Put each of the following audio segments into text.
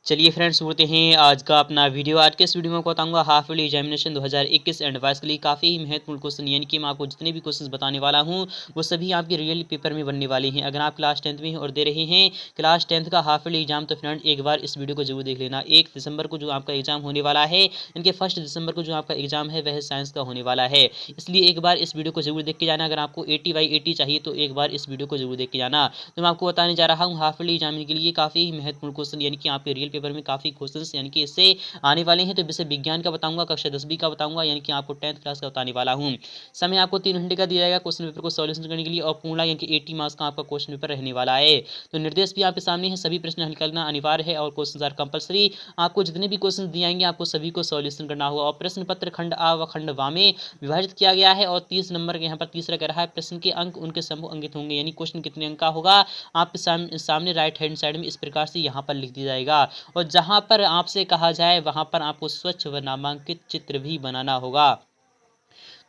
चलिए फ्रेंड्स, शुरू हैं आज का अपना वीडियो। आज के इस वीडियो में आपको बताऊंगा half yearly examination 2021 and vice के लिए काफ़ी महत्वपूर्ण क्वेश्चन, यानी कि मैं आपको जितने भी क्वेश्चंस बताने वाला हूं वो सभी आपके रियल पेपर में बनने वाले हैं। अगर आप क्लास 10th में हैं और दे रहे हैं क्लास 10th का हाफ ईयरली एग्जाम, तो फ्रेंड एक बार इस वीडियो को जरूर देख लेना। 1 दिसंबर को जो आपका एग्जाम होने वाला है, इनके 1 दिसंबर को जो आपका एग्जाम है वह साइंस का होने वाला है, इसलिए एक बार इस वीडियो को जरूर देख के जाना। अगर आपको 80/80 चाहिए तो एक बार इस वीडियो को जरूर देख के जाना। तो मैं आपको बताने जा रहा हूँ हाफ ईयरली एग्जाम के लिए काफ़ी महत्वपूर्ण क्वेश्चन, यानी कि आपके रियल पेपर में काफ़ी क्वेश्चन यानी कि इससे आने वाले हैं। तो विषय विज्ञान का बताऊंगा, कक्षा 10वीं का बताऊंगा, यानी कि आपको 10th क्लास का बताने वाला हूं। समय आपको 3 घंटे का दिया जाएगा क्वेश्चन पेपर को सॉल्यूशन करने के लिए, और पूर्ण यानी कि 80 मार्क्स का आपका क्वेश्चन पेपर रहने वाला है। तो निर्देश भी आपके सामने है, सभी प्रश्न हल करना अनिवार्य है और क्वेश्चन आर कंपलसरी। आपको जितने भी क्वेश्चन दिए जाएंगे आपको सभी को सॉल्यूशन करना होगा, और प्रश्न पत्र खंड आ व खंड वा में विभाजित किया गया है। और 30 नंबर के यहाँ पर तीसरा कह रहा है प्रश्न के अंक उनके समूह अंकित होंगे, यानी क्वेश्चन कितने अंक का होगा आपके सामने राइट हैंड साइड में इस प्रकार से यहाँ पर लिख दिया जाएगा। और जहाँ पर आपसे कहा जाए वहां पर आपको स्वच्छ व नामांकित चित्र भी बनाना होगा।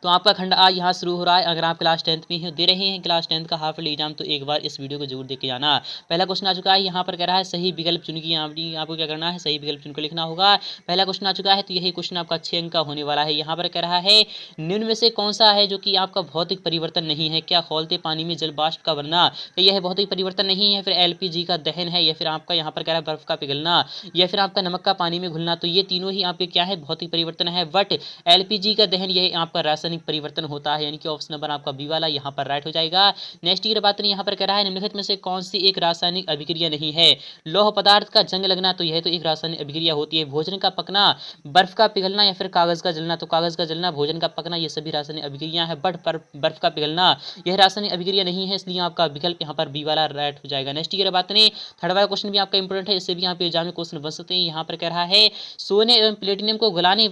तो आपका खंड आ यहाँ शुरू हो रहा है। अगर आप क्लास 10th में ही दे रहे हैं क्लास 10th का हाफ ईयरली एग्जाम, तो एक बार इस वीडियो को जरूर देख के जाना। पहला क्वेश्चन आ चुका है, यहाँ पर कह रहा है सही विकल्प चुन के आपको क्या करना है, सही विकल्प चुनकर लिखना होगा। पहला क्वेश्चन आ चुका है, तो यही क्वेश्चन आपका 6 अंक का होने वाला है। यहाँ पर कह रहा है निम्न में से कौन सा है जो कि आपका भौतिक परिवर्तन नहीं है? क्या खौलते पानी में जल वाष्प का बनना, यह भौतिक परिवर्तन नहीं है? फिर LPG का दहन है, या फिर आपका यहाँ पर कह रहा है बर्फ का पिघलना, या फिर आपका नमक का पानी में घुलना। तो ये तीनों ही आपके क्या है, भौतिक परिवर्तन है। बट LPG का दहन यह आपका रासायनिक परिवर्तन होता है, यानी कि ऑप्शन नंबर आपका बी वाला यहाँ पर राइट हो जाएगा। नेक्स्ट की बात नहीं, यहाँ पर कह रहा है निम्नलिखित में से कौन सी एक रासायनिक अभिक्रिया नहीं है? लौह पदार्थ का जंग लगना, तो यह तो एक रासायनिक अभिक्रिया होती है। भोजन का पकना, बर्फ का पिघलना, या फिर कागज का जलना। तो कागज का जलना, भोजन का पकना, ये सभी रासायनिक अभिक्रिया है। बट बर्फ का पिघलना यह रासायनिक अभिक्रिया नहीं है, इसलिए आपका विकल्प यहाँ पर बी वाला राइट हो जाएगा। नेक्स्ट की बात नहीं, थर्ड वाला क्वेश्चन भी आपका इंपोर्टेंट है, इससे भी यहाँ पे एग्जाम में क्वेश्चन बन सकते हैं। यहाँ पर कह रहा है सोने एवं प्लेटिनियम को गलाने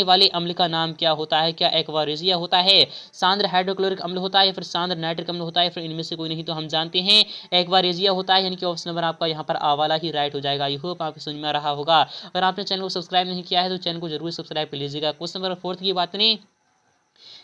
वाले अम्ल का नाम क्या होता है? क्या एक्वा रेजिया होता है, सांद्र हाइड्रोक्लोरिक अम्ल होता है, या फिर सांद्र नाइट्रिक अम्ल होता है? फिर इनमें से कोई नहीं, तो हम जानते हैं एक्वा रेजिया होता है, यानी कि ऑप्शन नंबर आपका यहाँ पर आ वाला ही राइट हो जाएगा। आई होप आपको समझ में आ रहा होगा। अगर आपने चैनल को सब्सक्राइब नहीं किया है तो चैनल को जरूर सब्सक्राइब कर लीजिएगा। क्वेश्चन नंबर 4 की बात नहीं,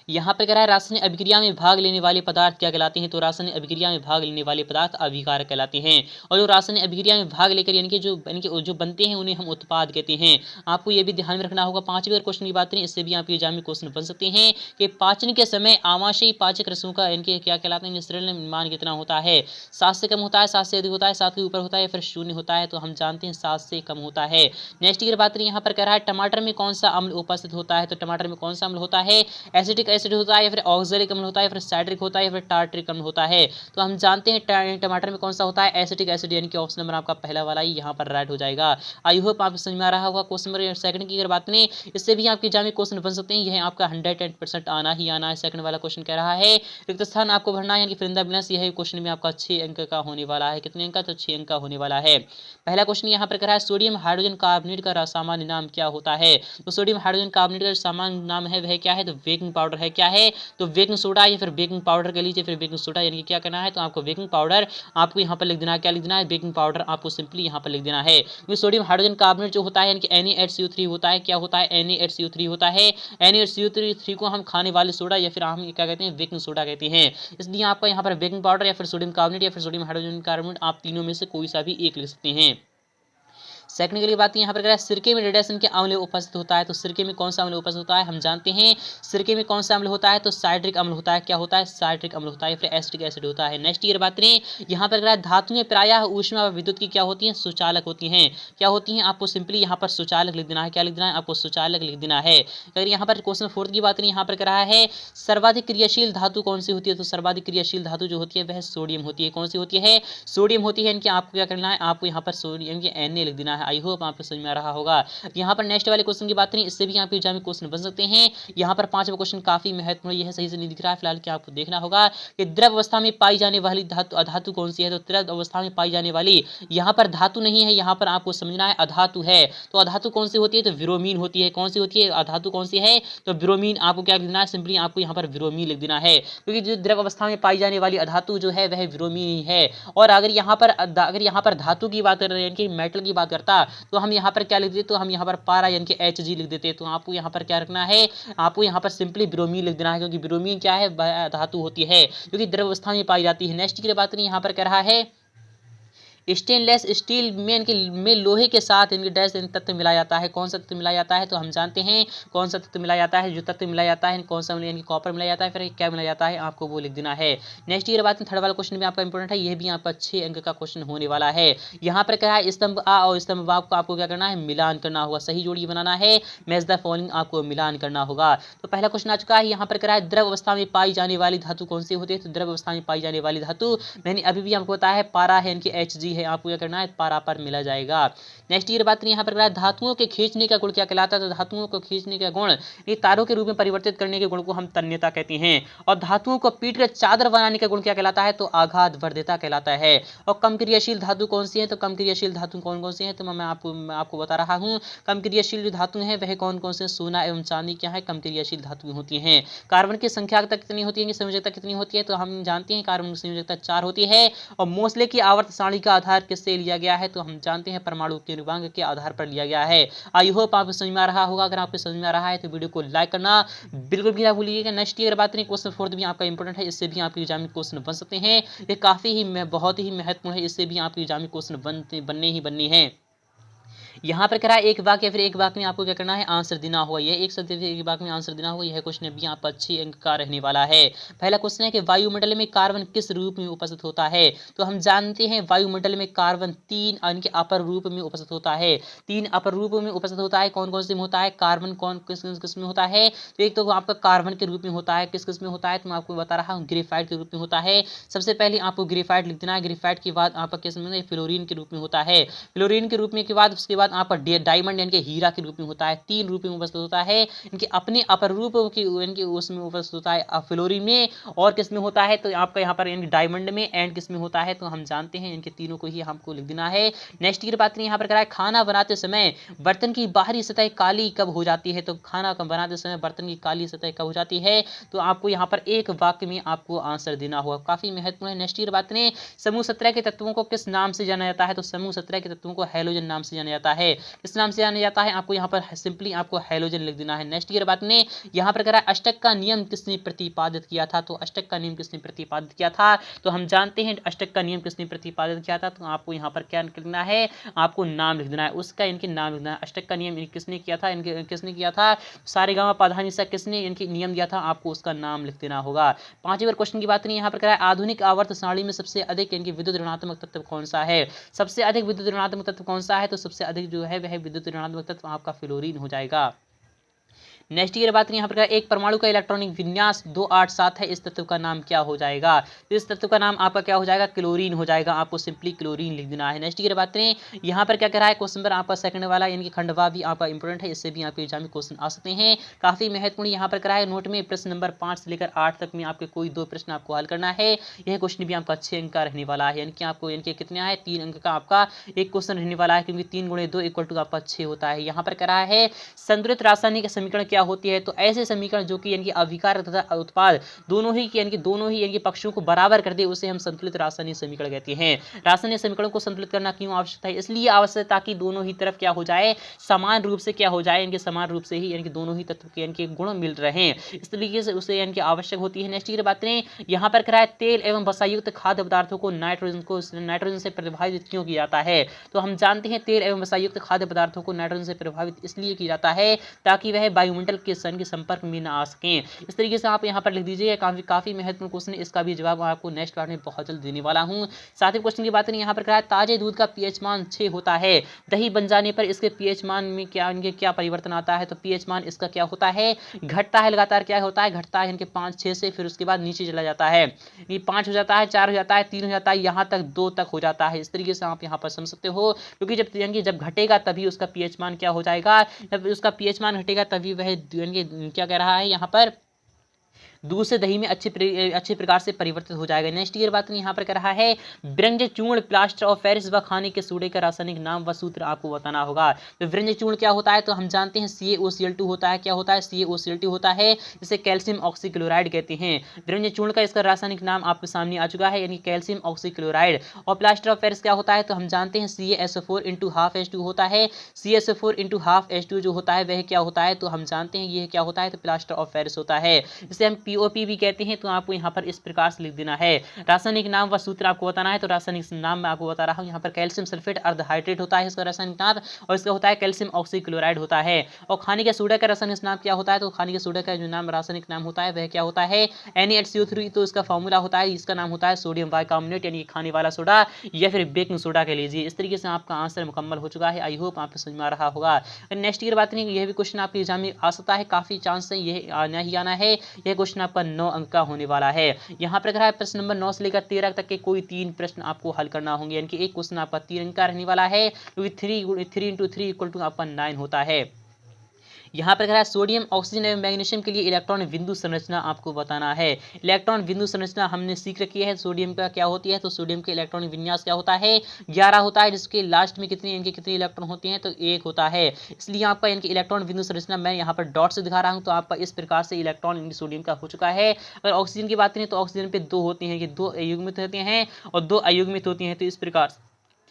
यहाँ पर कह रहा है रासायनिक अभिक्रिया में भाग लेने वाले पदार्थ क्या कहलाते हैं? तो रासायनिक अभिक्रिया में भाग लेने वाले पदार्थ अभिकारक कहलाते हैं, और जो रासायनिक अभिक्रिया में भाग लेकर यानी कि जो बनते हैं उन्हें हम उत्पाद कहते हैं। आपको यह भी ध्यान में रखना होगा। 5वें क्वेश्चन की बात करें, इससे भी आपके एग्जाम में क्वेश्चन बन सकते हैं कि पाचन के समय आमाशयी पाचक रसों का यानी क्या कहलाते हैं मिश्रण मान कितना होता है? 7 से कम होता है, 7 से अधिक होता है, 7 के ऊपर होता है, फिर 0 होता है? तो हम जानते हैं 7 से कम होता है। नेक्स्ट की बात करें, यहाँ पर कह रहा है टमाटर में कौन सा अम्ल उपस्थित होता है? तो टमाटर में कौन सा अम्ल होता है? एसिटिक एसिड होता है, या फिर ऑक्सैलिक अम्ल होता है, फिर साइट्रिक होता है, या फिर टार्ट्रिक अम्ल होता है? तो हम जानते हैं टमाटर में कौन सा होता है, एसिटिक एसिड, यानी कि ऑप्शन नंबर आपका पहला वाला ही यहाँ पर राइट हो जाएगा। आई होप आपको समझ में आ रहा होगा। क्वेश्चन नंबर सेकंड की अगर बात करें, इससे भी आपके एग्जाम में क्वेश्चन बन सकते हैं। यह आपका 110% आना ही आना है। सेकंड वाला क्वेश्चन कह रहा है रिक्त स्थान आपको भरना है, यानी कि फिर बैलेंस। यह क्वेश्चन में आपका 6 अंक का होने वाला है। कितने अंक का? तो 6 अंक का होने वाला है। पहला क्वेश्चन यहाँ पर कह रहा है सोडियम हाइड्रोजन कार्बोनेट का सामान्य नाम क्या होता है? तो सोडियम हाइड्रोजन कार्बोनेट का सामान्य नाम है वह क्या है? तो बेकिंग पाउडर है। क्या है? तो बेकिंग सोडा, या फिर बेकिंग पाउडर कह लीजिए, फिर बेकिंग सोडा, यानी कि क्या करना है? तो आपको बेकिंग पाउडर आपको यहाँ पर लिख देना है। क्या लिख देना है? बेकिंग पाउडर आपको सिंपली यहाँ पर लिख देना है। क्योंकि सोडियम हाइड्रोजन कार्बोनेट जो होता है यानी कि NaHCO3 होता है। क्या होता है? NaHCO3 होता है। NaHCO3 को हम खाने वाले सोडा या फिर हम क्या कहते हैं, बेकिंग सोडा कहते हैं। इसलिए आपका यहाँ पर बेकिंग पाउडर या फिर सोडियम कार्बोनेट या फिर सोडियम हाइड्रोजन कार्बोनेट, आप तीनों में से कोई सा भी एक लिख सकते हैं। सेकंड के लिए बात यहाँ पर कह रहा है सिरके में रेडिएशन के अम्ल उपस्थित होता है। तो सिरके में कौन सा अम्ल उपस्थित होता है? हम जानते हैं सिरके में कौन सा अम्ल होता है? तो साइट्रिक अम्ल होता है। क्या होता है? साइट्रिक अम्ल होता है, फिर एसिटिक एसिड होता है। नेक्स्ट ईयर बात करें, यहाँ पर कह रहा है धातुएं प्रायः ऊष्मा व विद्युत की क्या होती हैं? सुचालक होती हैं। क्या होती हैं? आपको सिंपली यहाँ पर सुचालक लिख देना है। क्या लिख देना है? आपको सुचालक लिख देना है। अगर यहाँ पर क्वेश्चन 4 की बात करें, यहाँ पर कह रहा है सर्वाधिक क्रियाशील धातु कौन सी होती है? तो सर्वाधिक क्रियाशील धातु जो होती है वह सोडियम होती है। कौन सी होती है? सोडियम होती है। इनकी आपको क्या करना है? आपको यहाँ पर सोडियम की Na लिख देना है। आई होप आपको समझ में आ रहा होगा। यहाँ पर नेक्स्ट वाले क्वेश्चन की बात करें, इससे भी यहाँ पे एग्जाम में क्वेश्चन बन सकते हैं। यहाँ पर 5वां क्वेश्चन काफी महत्वपूर्ण, यह सही से नहीं दिख रहा है फिलहाल, क्या आपको देखना होगा कि द्रव अवस्था में पाई जाने वाली धातु अधातु कौन सी है? तो द्रव अवस्था में पाई जाने वाली यहाँ पर धातु नहीं है, यहाँ पर आपको समझना है अधातु है। तो अधातु कौन सी होती है? तो ब्रोमीन होती है। कौन सी होती है? अधातु कौन सी है? तो ब्रोमीन। आपको क्या लिखना है? सिंपली आपको यहाँ पर ब्रोमीन लिख देना है, क्योंकि जो द्रव अवस्था में पाई जाने वाली अधातु जो है वह ब्रोमीन ही है। और अगर यहाँ पर धातु की बात कर रहे हैं, यानी कि मेटल की बात करता, तो हम यहाँ पर क्या लिख देते? तो हम यहाँ पर पारा यानी कि Hg लिख देते हैं। तो आपको यहाँ पर क्या रखना है? आपको यहाँ पर सिंपली ब्रोमीन लिख देना है, क्योंकि ब्रोमीन क्या है? धातु होती है, क्योंकि द्रव अवस्था में पाई जाती है। नेक्स्ट की बात करें, यहाँ पर कह रहा है स्टेनलेस स्टील में लोहे के साथ इनके डैश तत्व मिलाया जाता है। कौन सा तत्व मिलाया जाता है तो हम जानते हैं कौन सा तत्व मिलाया जाता है। जो तत्व मिलाया जाता है कौन सा यानी कॉपर मिलाया जाता है, फिर क्या मिलाया जाता है आपको वो लिख देना है। नेक्स्ट ईयर बात थर्ड वाला क्वेश्चन भी आपका इंपॉर्टेंट है, यह भी आपका 6 अंक का क्वेश्चन होने वाला है। यहाँ पर क्या है स्तंभ आ और स्तंभ बा को आपको क्या करना है मिलान करना होगा, सही जोड़ी बनाना है, मैच द फॉलोइंग आपको मिलान करना होगा। तो पहला क्वेश्चन आ चुका है, यहाँ पर क्या है द्रव अवस्था में पाई जाने वाली धातु कौन सी होती है, तो द्रव अवस्था में पाई जाने वाली धातु मैंने अभी भी आपको बताया है पारा है, इनकी Hg है, आपको क्या करना है पारा पर मिला जाएगा। नेक्स्ट ईयर बात यहाँ पर धातुओं के खींचने का गुण क्या कहलाता है, तो धातुओं को खींचने का गुण ये तारों के रूप में परिवर्तित करने के गुण को हम तन्यता कहते हैं। और धातुओं को पीट कर चादर बनाने का गुण क्या कहलाता है, तो आघात वर्धिता कहलाता है। और कम क्रियाशील धातु कौन सी है, तो कम क्रियाशील धातु कौन कौन सी है, तो मैं आपको बता रहा हूँ। कम क्रियाशील जो धातु है वह कौन कौन से, सोना एवं चांदी क्या है कम क्रियाशील धातु होती हैं। कार्बन की संख्या कितनी होती है, संयोजकता कितनी होती है, तो हम जानते हैं कार्बन की संयोजकता 4 होती है। और मोसले की आवर्त सारणी का आधार किससे लिया गया है, तो हम जानते हैं परमाणु निर्वांक के आधार पर लिया गया है। आई होप आपको समझ में आ रहा होगा, अगर आपको समझ में आ रहा है तो वीडियो को लाइक करना बिल्कुल भी ना भूलिएगा। नेक्स्ट ईयर बात करें क्वेश्चन 4 भी आपका इंपॉर्टेंट है, इससे भी आपके एग्जाम में क्वेश्चन बन सकते हैं, ये काफी ही बहुत ही महत्वपूर्ण है, इससे भी आपके एग्जाम में क्वेश्चन बनने हैं। यहाँ पर करा एक वाक्य फिर एक वाक्य में आपको क्या करना है आंसर देना होगा, यह एक शब्द एक वाक्य में आंसर देना होगा। यह क्वेश्चन भी आपका 6 अंक का रहने वाला है। पहला क्वेश्चन है कि वायुमंडल में कार्बन किस रूप में उपस्थित होता है, तो हम जानते हैं वायुमंडल में कार्बन 3 इनके अपर रूप में उपस्थित होता है, 3 अपर रूप में उपस्थित होता है। कौन कौन से में होता है, कार्बन कौन किस में होता है, तो एक तो आपका कार्बन के रूप में होता है, किस में होता है तो मैं आपको बता रहा हूँ ग्रेफाइट के रूप में होता है। सबसे पहले आपको ग्रेफाइट लिख देना है, ग्रेफाइट के बाद आपका किस में फ्लोरीन के रूप में होता है, फ्लोरीन के रूप में के बाद उसके बाद आपका डायमंड यानी कि हीरा के रूप में होता है, 3 रूप में उपस्थित होता है। इनके अपने अपर रूप की इनके उसमें उपस्थित होता है फ्लोरीन में, और किस में होता है तो आपका यहाँ पर इनके डायमंड में, एंड किस में होता है तो हम जानते हैं इनके तीनों को ही हमको लिख देना है। नेक्स्ट की बात यहाँ पर करा है खाना बनाते समय बर्तन की बाहरी सतह काली कब हो जाती है, तो खाना बनाते समय बर्तन की काली सतह कब हो जाती है, तो आपको यहाँ पर एक वाक्य में आपको आंसर देना होगा, काफी महत्वपूर्ण है। नेक्स्ट की बात करें समूह 17 के तत्वों को किस नाम से जाना जाता है, तो समूह 17 के तत्वों को हैलोजन नाम से जाना जाता है। किस नाम से जाना जाता है, आपको यहाँ पर सिंपली आपको हैलोजन लिख देना है। नेक्स्ट की बात ने यहाँ पर करा अष्टक का नियम किसने प्रतिपादित किया था, तो अष्टक का नियम किसने प्रतिपादित किया था, तो हम जानते हैं अष्टक का नियम किसने प्रतिपादित किया था, तो आपको यहाँ पर क्या लिखना है, आपको नाम लिख देना है, उसका इनके नाम लिखना है। अष्टक का नियम किसने किया था, इनके किसने किया था, सारेगामा पाधानीसा किसने इनके नियम दिया था, आपको उसका नाम लिख देना होगा। 5वें क्वेश्चन की बात नहीं यहाँ पर करा आधुनिक आवर्त सारणी में सबसे अधिक इनकी विद्युत ऋणात्मक तत्व कौन सा है, सबसे अधिक विद्युत ऋणात्मक तत्व कौन सा है, तो सबसे अधिक जो है वह विद्युत ऋणात्मक तत्व आपका फ्लोरीन हो जाएगा। नेक्स्ट की बात करें यहाँ पर एक परमाणु का इलेक्ट्रॉनिक विन्यास 287 है, इस तत्व का नाम क्या हो जाएगा, तो इस तत्व का नाम आपका क्या हो जाएगा, क्लोरीन हो जाएगा, आपको सिंपली क्लोरीन लिख देना है। नेक्स्ट की बात करें यहाँ पर क्या कह रहा है क्वेश्चन पर आपका सेकंड वाला यानी कि खंडवा भी आपका इंपॉर्टेंट है, इससे भी आपके एग्जाम में क्वेश्चन आ सकते हैं, काफी महत्वपूर्ण। यहाँ पर करा है नोट में प्रश्न नंबर 5 से लेकर 8 तक में आपके कोई 2 प्रश्न आपको हल करना है। यह क्वेश्चन भी आपका 6 अंक का रहने वाला है, यानी कि आपको यानी कि कितने है 3 अंक का आपका एक क्वेश्चन रहने वाला है, क्योंकि 3 × 2 = आपका 6 होता है। यहाँ पर करा है संतुलित रासायनिक समीकरण क्या होती है, तो ऐसे समीकरण जो कि यानी कि अभिकारक तथा उत्पाद दोनों ही यानी कि पक्षों को बराबर कर दे उसे हम संतुलित रासायनिक समीकरण कहते हैं। रासायनिक समीकरण को संतुलित करना क्यों आवश्यक है, इसलिए आवश्यक ताकि दोनों ही तरफ क्या हो जाए समान रूप से क्या हो जाए इनके समान रूप से ही यानी कि दोनों ही तत्व के यानी कि गुण मिल रहे हैं, इस तरीके से उसे यानी कि आवश्यक होती है। नेक्स्ट की बात करें यहाँ पर कराए तेल एवं वसायुक्त खाद्य पदार्थों को नाइट्रोजन से प्रभावित क्यों किया जाता है, तो हम जानते हैं तेल एवं वसायुक्त खाद्य पदार्थों को नाइट्रोजन से प्रभावित इसलिए किया जाता है ताकि वह वायुमंडल के संपर्क में ना आ सकें। इस तरीके से आप यहाँ पर लिख दीजिए, काफी महत्वपूर्ण क्वेश्चन है, इसका भी जवाब आपको नेक्स्ट पार्ट में बहुत जल्द देने वाला हूँ। साथ ही क्वेश्चन की बात करें यहाँ पर क्या ताजे दूध का पीएच मान 6 होता है, दही बन जाने पर इसके पीएच मान में क्या परिवर्तन आता है, तो पीएच मान इसका क्या होता है घटता है, लगातार क्या होता है घटता है, इनके 5-6 से फिर उसके बाद नीचे चला जाता है, ये 5 हो जाता है, 4 हो जाता है, 3 हो जाता है, यहाँ तक 2 तक हो जाता है। इस तरीके से आप यहाँ पर समझ सकते हो, क्योंकि जब घटेगा तभी उसका पीएच मान क्या हो जाएगा, जब उसका पीएच मान घटेगा तभी वह क्या कह रहा है यहाँ पर दूध से दही में अच्छे प्रकार से परिवर्तित हो जाएगा। नेक्स्ट ईयर बात यहाँ पर कर रहा है व्यंज चूर्ण प्लास्टर ऑफ पेरिस व खाने के सोडे का रासायनिक नाम व सूत्र आपको बताना होगा। तो व्यंज चूर्ण क्या होता है, तो हम जानते हैं CaOCl2 होता है, क्या होता है CaOCl2 होता है, जिसे कैल्शियम ऑक्सीक्लोराइड कहते हैं। व्यंज चूर्ण का इसका रासायनिक नाम आपके सामने आ चुका है, यानी कैल्शियम ऑक्सीक्लोराइड। और प्लास्टर ऑफ पेरिस क्या होता है, तो हम जानते हैं CaSO4 × 12H2 होता है, CaSO4 × 12H2 जो होता है वह क्या होता है, तो हम जानते हैं ये क्या होता है, तो प्लास्टर ऑफ पेरिस होता है। इसे हम POP भी कहते हैं, तो आपको यहाँ पर इस प्रकार से लिख देना है। रासायनिक नाम व सूत्र आपको बताना है, तो रासायनिक नाम मैं आपको बता रहा हूँ। यहाँ पर कैल्शियम सल्फेट अर्धहाइड्रेट होता है इसका रासायनिक नाम, और इसका होता है कैल्शियम ऑक्सीक्लोराइड होता है। और खाने का सोडा का रासायनिक नाम क्या होता है, तो खाने के सोडा का जो नाम रासायनिक नाम होता है वह क्या होता है, NaHCO3। तो इसका फॉर्मूला होता है, इसका नाम होता है सोडियम बाइकार्बोनेट, यानी खाने वाला सोडा या फिर बेकिंग सोडा कह लीजिए। इस तरीके से आपका आंसर मुकम्मल हो चुका है। आई होप आपको समझ में आ रहा होगा। नेक्स्ट की बात नहीं, यह भी क्वेश्चन आपके एग्जाम में आ सकता है, काफी चांस है यह आना ही आना है। यह क्वेश्चन आपका 9 अंक का होने वाला है। यहाँ पर अगर प्रश्न नंबर 9 से लेकर 13 तक के कोई 3 प्रश्न आपको हल करना होंगे, यानी कि एक क्वेश्चन आपका 3 अंक का रहने वाला है, क्योंकि 3 × 3 = आपका 9 होता है। यहाँ पर है सोडियम, ऑक्सीजन एवं मैग्नीशियम के लिए इलेक्ट्रॉन बिंदु संरचना आपको बताना है। इलेक्ट्रॉन बिंदु संरचना हमने सीख रखी है। सोडियम का क्या होती है, तो सोडियम के इलेक्ट्रॉन विन्यास क्या होता है, 11 होता है, जिसके लास्ट में इनके कितने इलेक्ट्रॉन होते हैं, तो 1 होता है। इसलिए आपका इनकी इलेक्ट्रॉन बिंदु संरचना मैं यहाँ पर डॉट से दिखा रहा हूँ। तो आपका इस प्रकार से इलेक्ट्रॉन सोडियम का हो चुका है। अगर ऑक्सीजन की बात करें तो ऑक्सीजन पे 2 होते हैं, ये 2 अयुग्मित होते हैं और 2 अयुग्मित होती हैं। तो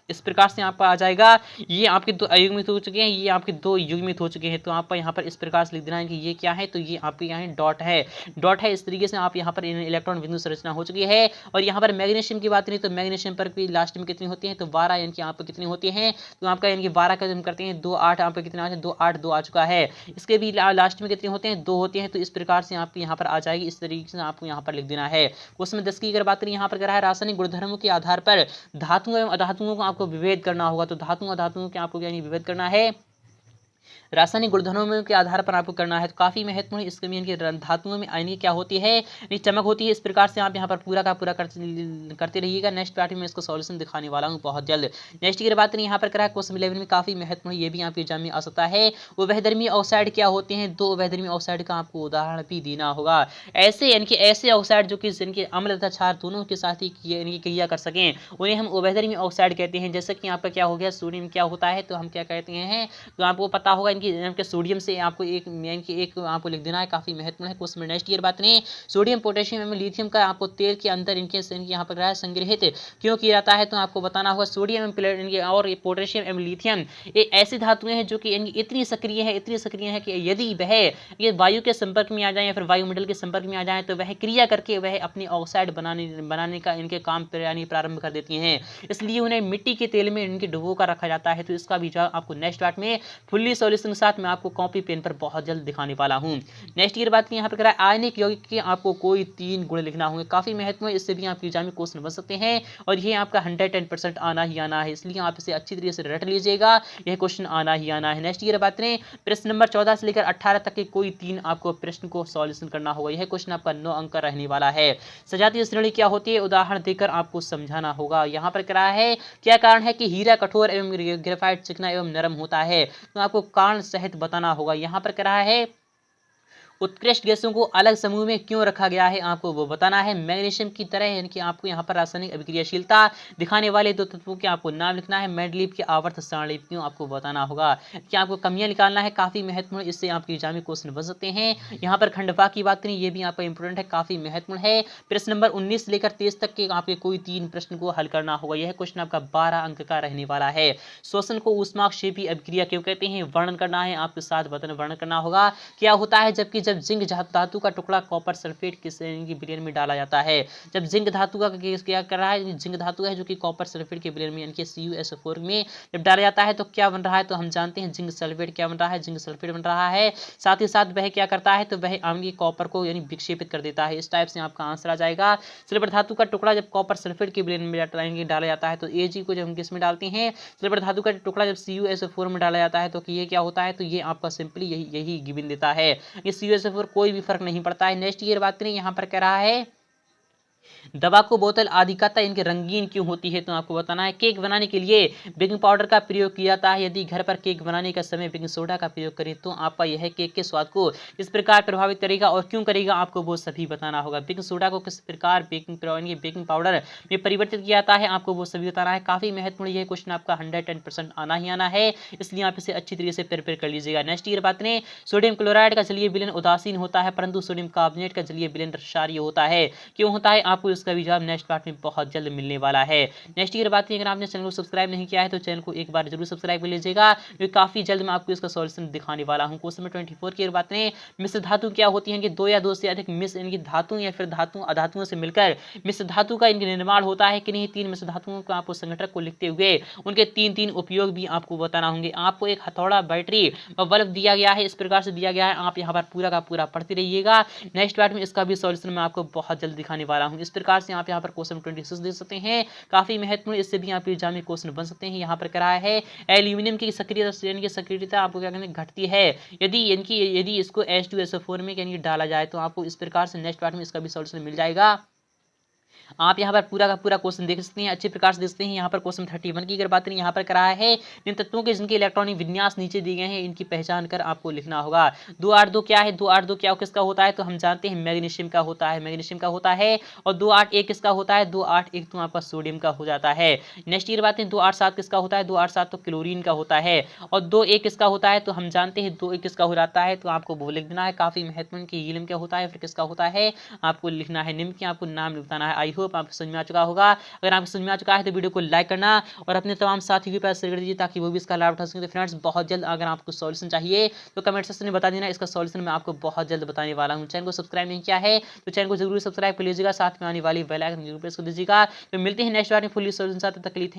इस प्रकार से आपका आ जाएगा, ये आपके 2 अयुग्मित हो चुके हैं, ये आपके 2 युग्मित हो चुके हैं। तो आपका यहाँ पर इस प्रकार से लिख देना है कि ये क्या है, तो ये आपके यहाँ डॉट है, डॉट है। इस तरीके से आप यहाँ पर इलेक्ट्रॉन बिंदु संरचना हो चुकी है। और यहाँ पर मैग्नीशियम की बात करें तो मैग्नीशियम पर भी लास्ट में कितनी होती है, तो 12, यानी कि आप कितनी होती हैं, तो आपका यानी कि 12 का हम करते हैं 2 8, आपका कितना आ 2 8 2 आ चुका है। इसके भी लास्ट में कितने होते हैं, 2 होते हैं। तो इस प्रकार से आपके यहाँ पर आ जाएगी। इस तरीके से आपको यहाँ पर लिख देना है। क्वेश्चन 10 की अगर बात करें, यहाँ पर कह रहा है रासायनिक गुणधर्मों के आधार पर धातुओं एवं अधातुओं को आपको विभेद करना होगा। तो धातु अधातुओं के आपको यानी विभेद करना है, रासायनिक गुणधर्मों के आधार पर आपको करना है। तो काफी महत्वपूर्ण इसके में इनके धातुओं में आयनिक क्या होती है, चमक होती है। इस प्रकार से आप यहाँ पर पूरा का पूरा करते रहिएगा। नेक्स्ट पार्ट में इसको सॉल्यूशन दिखाने वाला हूँ बहुत जल्द। नेक्स्ट की बात करें, यहाँ पर करा क्वेश्चन 11 में काफी महत्वपूर्ण, ये भी आपके एग्जाम में आ सकता है। उभयधर्मी ऑक्साइड क्या होते हैं, 2 उभयधर्मी ऑक्साइड का आपको उदाहरण भी देना होगा। ऐसे यानी कि ऐसे ऑक्साइड जो कि जिनके अम्ल तथा क्षार दोनों के साथ ही क्रिया कर सकें, उन्हें हम उभयधर्मी ऑक्साइड कहते हैं। जैसे कि आपका क्या हो गया, सोडियम क्या होता है, तो हम क्या कहते हैं, तो आपको पता होगा इनके सोडियम से आपको एक आपको लिख देना है, काफी महत्वपूर्ण है क्वेश्चन। नेक्स्ट ईयर बात नहीं, सोडियम पोटेशियम एवं लिथियम का आपको तेल के अंदर इनके यहाँ पर संग्रहित क्यों किया जाता है, तो आपको बताना होगा। सोडियम और पोटेशियम एवं लिथियम ये ऐसी धातुएं हैं जो कि इतनी सक्रिय है कि यदि वह ये वायु के संपर्क में आ जाए या फिर वायुमंडल के संपर्क में आ जाए, तो वह क्रिया करके वह अपनी ऑक्साइड बनाने का इनके काम प्रारंभ कर देती हैं। इसलिए उन्हें मिट्टी के तेल में इनके डुबो कर रखा जाता है। तो इसका भी जवाब आपको नेक्स्ट पार्ट में फुल्ली सॉल्यूशन के साथ मैं आपको कॉपी पेन पर बहुत जल्द दिखाने वाला हूं। नेक्स्ट की बात यहाँ पर करा आयनिक यौगिक के आपको कोई 3 गुण लिखना होंगे, काफी महत्वपूर्ण, इससे भी आपके एग्जाम में क्वेश्चन बन सकते हैं। और ये आपका 110% आना ही आना है, इसलिए आप इसे अच्छी तरीके से रट लीजिएगा, यह क्वेश्चन आना ही आना है। नेक्स्ट की बात करें, प्रश्न नंबर 14 से लेकर 18 तक के कोई 3 आपको प्रश्न को सॉल्यूशन करना होगा। यह क्वेश्चन आपका 9 अंक का रहने वाला है। सजातीय श्रेणी क्या होती है, उदाहरण देकर आपको समझाना होगा। यहाँ पर करा है, क्या कारण है कि हीरा कठोर एवं ग्रेफाइट चिकना एवं नरम होता है, तो आपको कारण सहित बताना होगा। यहाँ पर कह रहा है, उत्कृष्ट गैसों को अलग समूह में क्यों रखा गया है, आपको वो बताना है। मैग्नीशियम की तरह यानी कि आपको यहाँ पर रासायनिक अभिक्रियाशीलता दिखाने वाले 2 तत्वों के आपको नाम लिखना है। मेंडलीव की आवर्त सारणी क्यों आपको बताना होगा, कि आपको कमियां निकालना है, काफी महत्वपूर्ण, इससे आपके एग्जाम में क्वेश्चन बन सकते हैं। यहाँ पर खंडवा की बात करें, ये भी आपका इंपोर्टेंट है, काफी महत्वपूर्ण है। प्रश्न नंबर 19 से लेकर 23 तक के आपके कोई 3 प्रश्न को हल करना होगा। यह क्वेश्चन आपका 12 अंक का रहने वाला है। श्वसन को ऊष्माक्षेपी अभिक्रिया क्यों कहते हैं, वर्णन करना है, आपके साथ वर्णन करना होगा। क्या होता है जब जिंक धातु का टुकड़ा कॉपर सल्फेट के विलयन में डाला जाता है। जब जिंक धातु का क्या कर रहा है, जिंक धातु है जो कि कॉपर सल्फेट के विलयन में यानी कि CuSO4 में जब डाला जाता है तो क्या बन रहा है, तो हम जानते हैं जिंक सल्फेट क्या बन रहा है, जिंक सल्फेट बन रहा है। साथ ही साथ वह क्या करता है, तो वह आगे कॉपर को यानी विक्षेपित कर देता है। इस टाइप से आपका आंसर आ जाएगा। सिल्वर धातु का टुकड़ा जब कॉपर सल्फेट के विलयन में डाला जाता है तो Ag को जब हम किसमें डालते हैं, सिल्वर धातु का टुकड़ा जब CuSO4 में डाला जाता है तो ये क्या होता है, तो ये आपका सिंपली यही गिवन देता है। ये CuSO4 कोई भी फर्क नहीं पड़ता है। नेक्स्ट ईयर बात करें, यहाँ पर कह रहा है दवा को बोतल आदि का इनके रंगीन क्यों होती है, तो आपको बताना है। केक बनाने के लिए बेकिंग पाउडर का प्रयोग किया जाता है। यदि घर पर केक बनाने का समय बेकिंग सोडा का प्रयोग करें तो आपका यह केक के स्वाद को किस प्रकार प्रभावित करेगा और क्यों करेगा, आपको वो सभी बताना होगा। बेकिंग सोडा को किस प्रकार बेकिंग पाउडर में परिवर्तित किया जाता है, आपको वो सभी बताना है। काफी महत्वपूर्ण यह क्वेश्चन आपका 110% आना ही आना है, इसलिए आप इसे अच्छी तरीके से प्रिपेयर कर लीजिएगा। नेक्स्ट ईयर बात करें, सोडियम क्लोराइड का जलीय विलयन उदासीन होता है परंतु सोडियम कार्बोनेट का जलीय विलयन क्षारीय होता है। क्यों होता है, आपको इसका भी जवाब नेक्स्ट पार्ट में बहुत जल्द मिलने वाला है। नेक्स्ट की बात है, अगर आपने चैनल को सब्सक्राइब नहीं किया है तो चैनल को एक बार जरूर सब्सक्राइब कर लीजिएगा, क्योंकि काफी जल्द मैं आपको इसका सॉल्यूशन दिखाने वाला हूं। क्वेश्चन नंबर 24 की बात करें, मिश्र धातु क्या होती है कि दो या दो से अधिक मिश्र इनकी धातु या फिर धातु अधातुओं से मिलकर मिश्र धातु का इनके निर्माण होता है कि नहीं। तीन मिश्र धातुओं को आपको संघटक को लिखते हुए उनके तीन तीन उपयोग भी आपको बताना होंगे। आपको एक हथौड़ा, बैटरी और बल्ब दिया गया है, इस प्रकार से दिया गया है, आप यहाँ पर पूरा का पूरा पढ़ते रहिएगा। नेक्स्ट पार्ट में इसका भी सॉल्यूशन मैं आपको बहुत जल्द दिखाने वाला हूँ। इस प्रकार से आप यहाँ पर क्वेश्चन 26 देख सकते हैं, काफी महत्वपूर्ण, इससे भी आप एग्जाम में क्वेश्चन बन सकते हैं। यहाँ पर कराया है एल्यूमिनियम की सक्रियता आपको क्या कहते हैं घटती है यदि इसको H2SO4 में यानी डाला जाए, तो आपको इस प्रकार से नेक्स्ट पार्ट में इसका भी सॉल्यूशन मिल जाएगा। आप यहाँ पर पूरा का पूरा क्वेश्चन देख सकते हैं, अच्छे प्रकार से देखते हैं। यहाँ पर क्वेश्चन 31 की अगर बात करें, यहाँ पर कराया है इन तत्वों के जिनके इलेक्ट्रॉनिक विन्यास नीचे दिए गए हैं, इनकी पहचान कर आपको लिखना होगा। 282 क्या है, 282 क्या किसका होता है, तो हम जानते हैं मैग्नीशियम का होता है, मैग्नीशियम का होता है। और 281 किसका होता है, 281 तो आपका सोडियम का हो जाता है। नेक्स्ट की बात है, 287 किसका होता है, 287 तो क्लोरीन का होता है। और 21 किसका होता है, तो हम जानते हैं 21 किसका हो जाता है, तो आपको वो लिख देना है। काफी महत्वपूर्ण कि हीलियम क्या होता है, फिर किसका होता है, आपको लिखना है। निम्न की आपको नाम बताना है। आई होप आपको समझ में आ चुका होगा। अगर आपको समझ में आ चुका है तो वीडियो को लाइक करना और अपने तमाम साथियों के पास शेयर कर दीजिए, ताकि वो भी इसका लाभ उठा सकें। तो फ्रेंड्स, बहुत जल्द अगर आपको सॉल्यूशन चाहिए तो कमेंट सेक्शन में बता देना, इसका सॉल्यूशन मैं आपको बहुत जल्द बताने वाला हूं। चैनल को सब्सक्राइब नहीं किया है तो चैनल को जरूर सब्सक्राइब कर लीजिएगा, साथ में आने वाली बेल आइकन जरूर प्रेस कर दीजिएगा। तो मिलते हैं नेक्स्ट बार में फुल सॉल्यूशन साथ, तक के लिए